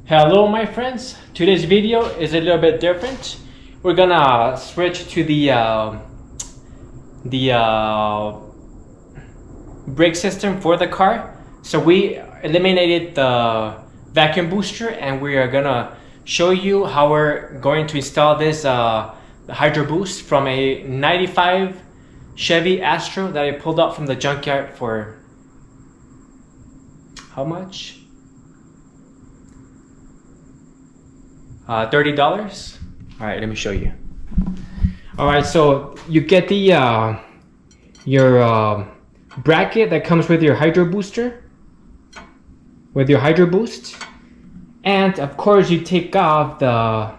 Hello my friends, today's video is a little bit different. We're gonna switch to the brake system for the car. So we eliminated the vacuum booster and we are gonna show you how we're going to install this hydro boost from a 95 Chevy Astro that I pulled out from the junkyard for how much? $30. All right, let me show you. All right, so you get the your bracket that comes with your hydro booster, with your hydro boost, and of course you take off the.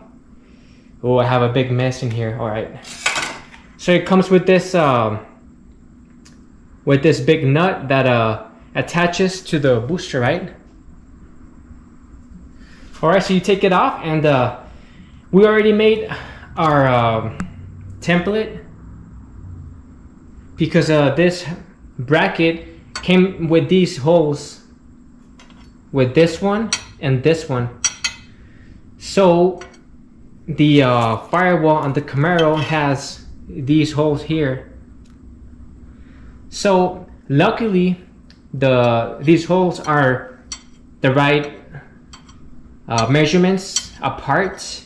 Oh, I have a big mess in here. All right, so it comes with this big nut that attaches to the booster, right? Alright, so you take it off, and we already made our template because this bracket came with these holes, with this one and this one. So the firewall on the Camaro has these holes here. So luckily these holes are the right measurements apart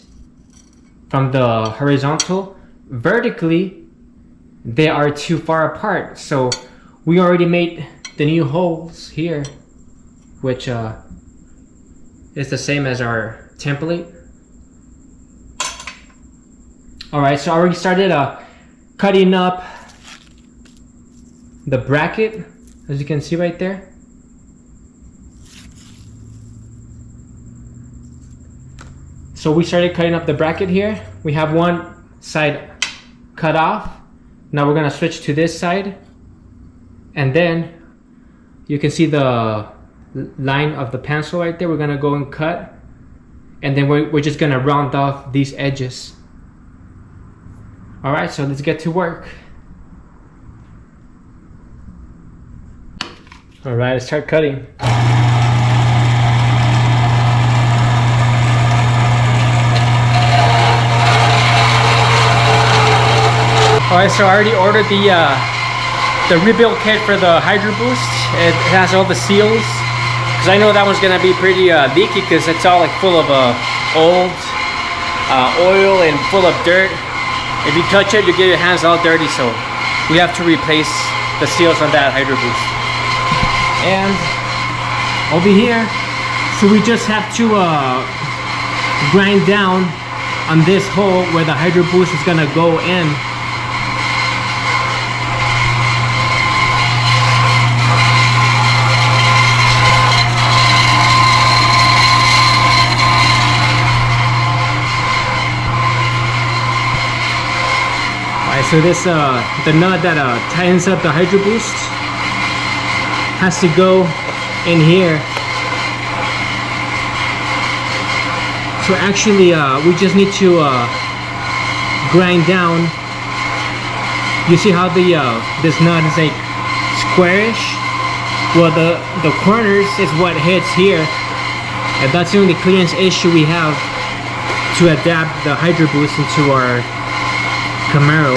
from the horizontal. Vertically they are too far apart, so we already made the new holes here, which is the same as our template. Alright, so I already started cutting up the bracket, as you can see right there. So we started cutting up the bracket here. We have one side cut off. Now we're gonna switch to this side. And then you can see the line of the pencil right there. We're gonna go and cut. And then we're just gonna round off these edges. All right, so let's get to work. All right, let's start cutting. Alright, so I already ordered the rebuild kit for the hydro boost. It has all the seals, because I know that one's gonna be pretty leaky, because it's all like full of old oil and full of dirt. If you touch it, you get your hands all dirty, so we have to replace the seals on that hydro boost. And over here, so we just have to grind down on this hole where the hydro boost is gonna go in. So this the nut that tightens up the hydro boost has to go in here. So actually we just need to grind down. You see how the this nut is like squarish? Well, the corners is what hits here, and that's the only clearance issue we have to adapt the hydro boost into our Camaro.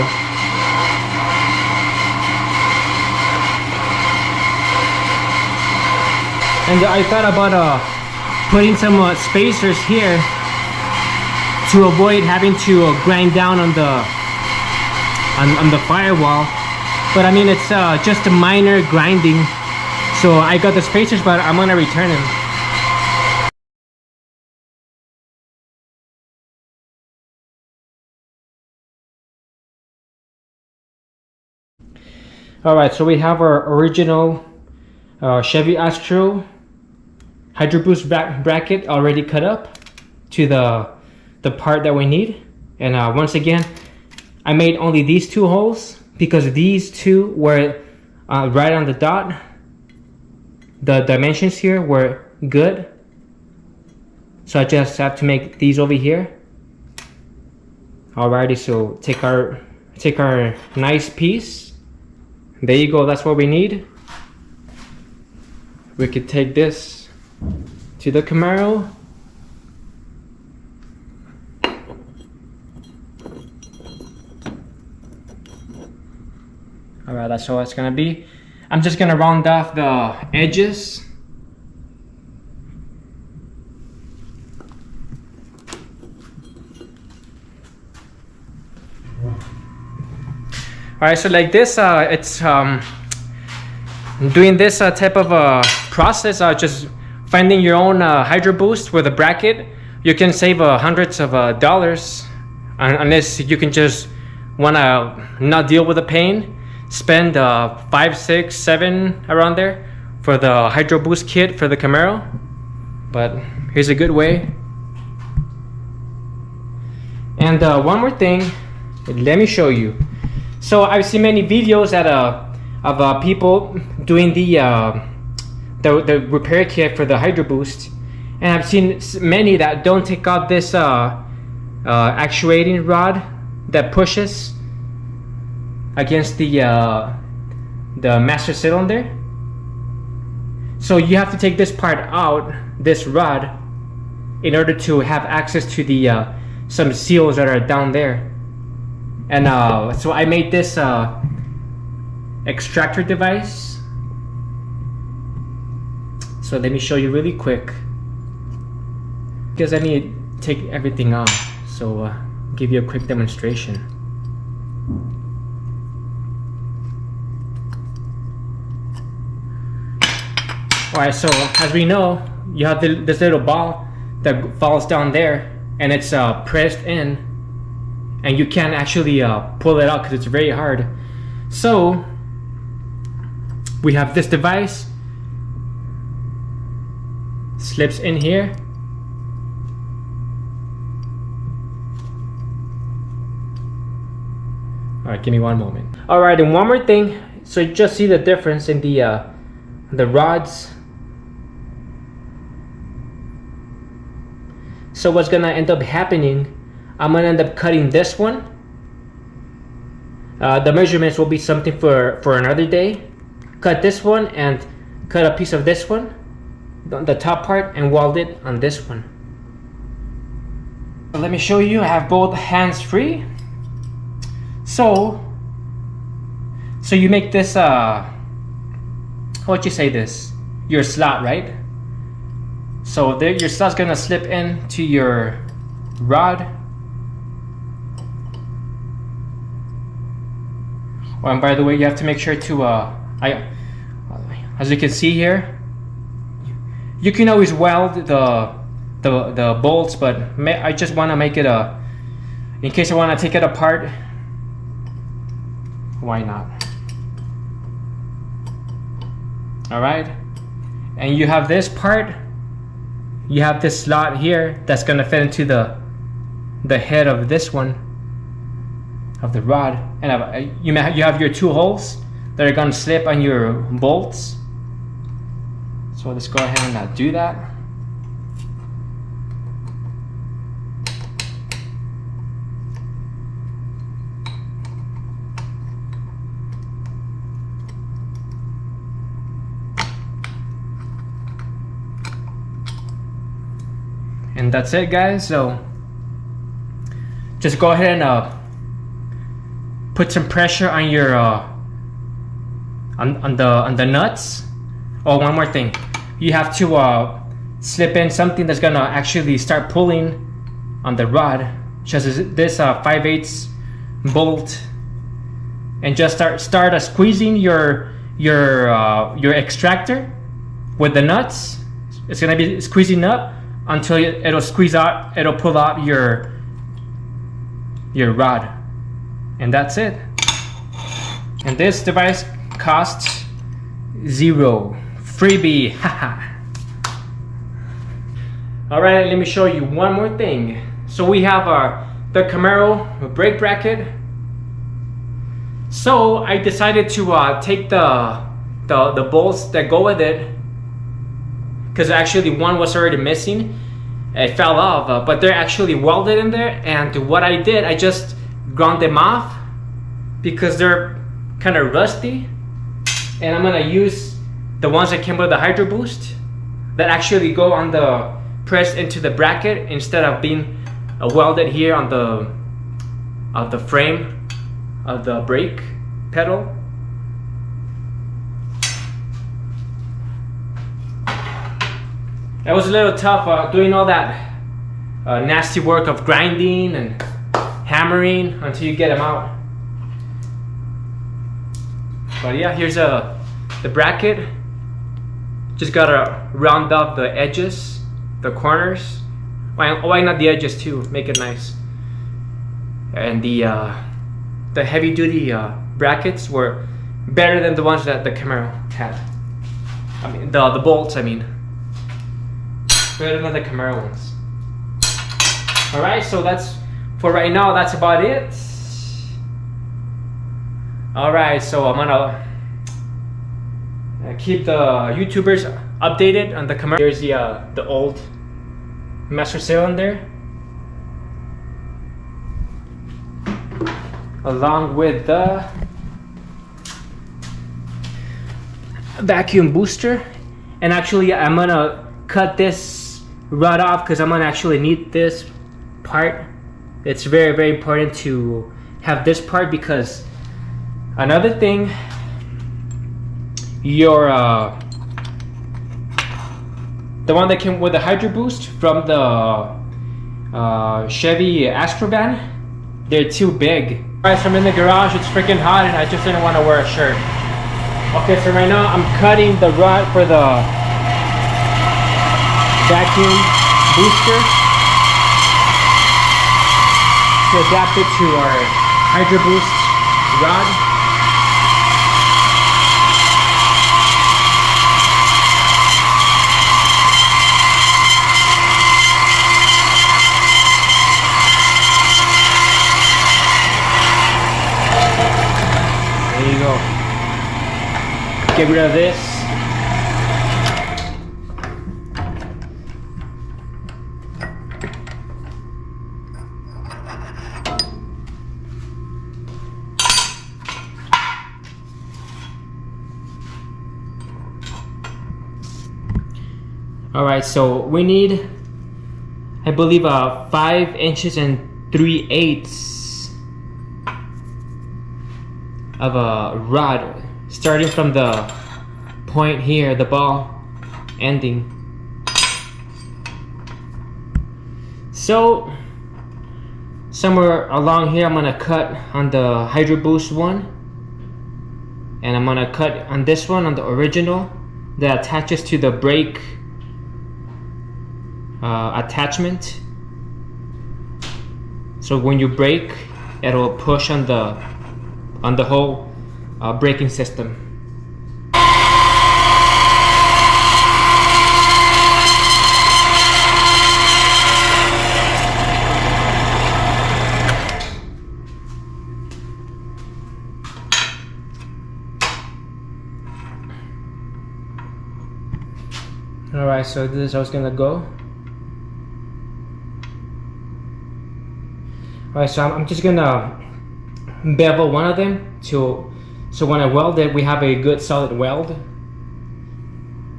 And I thought about putting some spacers here to avoid having to grind down on the firewall. But I mean, it's just a minor grinding. So I got the spacers, but I'm gonna return them. Alright, so we have our original Chevy Astro hydro boost bracket already cut up to the part that we need. And once again, I made only these two holes because these two were right on the dot. The dimensions here were good, so I just have to make these over here. Alrighty, so take our nice piece. There you go, that's what we need. We could take this to the Camaro All right, that's all it's gonna be. I'm just gonna round off the edges. All right, so like this, it's doing this type of process, just finding your own hydroboost with a bracket. You can save hundreds of dollars, unless you can just wanna not deal with the pain. Spend 5, 6, 7 around there for the hydroboost kit for the Camaro. But here's a good way. And one more thing, let me show you. So I've seen many videos of people doing the repair kit for the hydroboost, and I've seen many that don't take out this actuating rod that pushes against the master cylinder. So you have to take this part out, this rod, in order to have access to the some seals that are down there. And so I made this extractor device. So let me show you really quick, because I need to take everything off. So give you a quick demonstration. Alright, so as we know, you have this little ball that falls down there, and it's pressed in, and you can't actually pull it out because it's very hard. So we have this device, slips in here. Alright, give me one moment. Alright, and one more thing. So you just see the difference in the rods. So what's gonna end up happening, I'm gonna end up cutting this one. The measurements will be something for another day. Cut this one and cut a piece of this one, the top part, and weld it on this one. So let me show you. I have both hands free. So you make this how'd you say this? Your slot, right? So there, your slot's gonna slip into your rod. Oh, and by the way, you have to make sure to as you can see here, you can always weld the bolts, but I just want to make it in case I want to take it apart. Why not? All right, and you have this part. You have this slot here that's gonna fit into the head of this one, of the rod, and you have your 2 holes that are gonna slip on your bolts. So let's go ahead and do that. And that's it, guys. So just go ahead and put some pressure on your on the nuts. Oh, one more thing, you have to slip in something that's gonna actually start pulling on the rod, such as this 5/8 bolt, and just start squeezing your extractor with the nuts. It's gonna be squeezing up until it'll squeeze out, it'll pull out your rod, and that's it. And this device costs $0, freebie, haha. All right, let me show you one more thing. So we have the Camaro brake bracket. So I decided to take the bolts that go with it, because actually one was already missing. It fell off, but they're actually welded in there. And what I did, I just ground them off because they're kind of rusty. And I'm gonna use the ones that came with the hydroboost that actually go on the pressed into the bracket instead of being welded here on the frame of the brake pedal. That was a little tough doing all that nasty work of grinding and hammering until you get them out. But yeah, here's the bracket. Just gotta round off the edges, the corners. Why not the edges too? Make it nice. And the heavy duty brackets were better than the ones that the Camaro had. I mean the bolts. I mean, better than the Camaro ones. All right, so that's for right now. That's about it. All right, so I'm gonna keep the YouTubers updated on the Camaro. Here's the old master cylinder, along with the vacuum booster. And actually, I'm gonna cut this rod off because I'm gonna actually need this part. It's very, very important to have this part, because another thing, your the one that came with the hydroboost from the Chevy Astrovan, they're too big. Guys, I'm in the garage, it's freaking hot, and I just didn't want to wear a shirt. Okay, so right now I'm cutting the rod for the vacuum booster to adapt it to our hydroboost rod. There you go. Get rid of this. All right, so we need, I believe, 5 inches and 3/8 of a rod, starting from the point here, the ball ending. So somewhere along here I'm gonna cut on the hydroboost one, and I'm gonna cut on this one, on the original that attaches to the brake attachment. So when you brake, it'll push on the whole braking system. Alright, so this is how it's gonna go. Alright, so I'm just gonna bevel one of them so when I weld it, we have a good solid weld.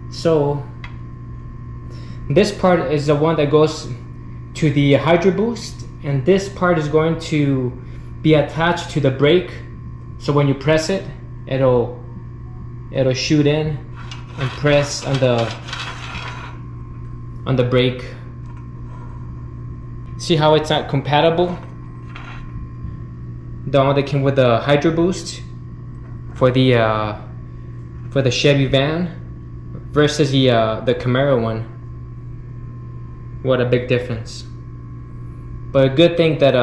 So this part is the one that goes to the hydroboost, and this part is going to be attached to the brake. So when you press it, it'll shoot in and press on the brake. See how it's not compatible? The one that came with the hydroboost for the Chevy van versus the Camaro one. What a big difference. But a good thing that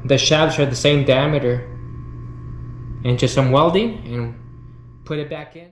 the shafts are the same diameter, and just some welding and put it back in.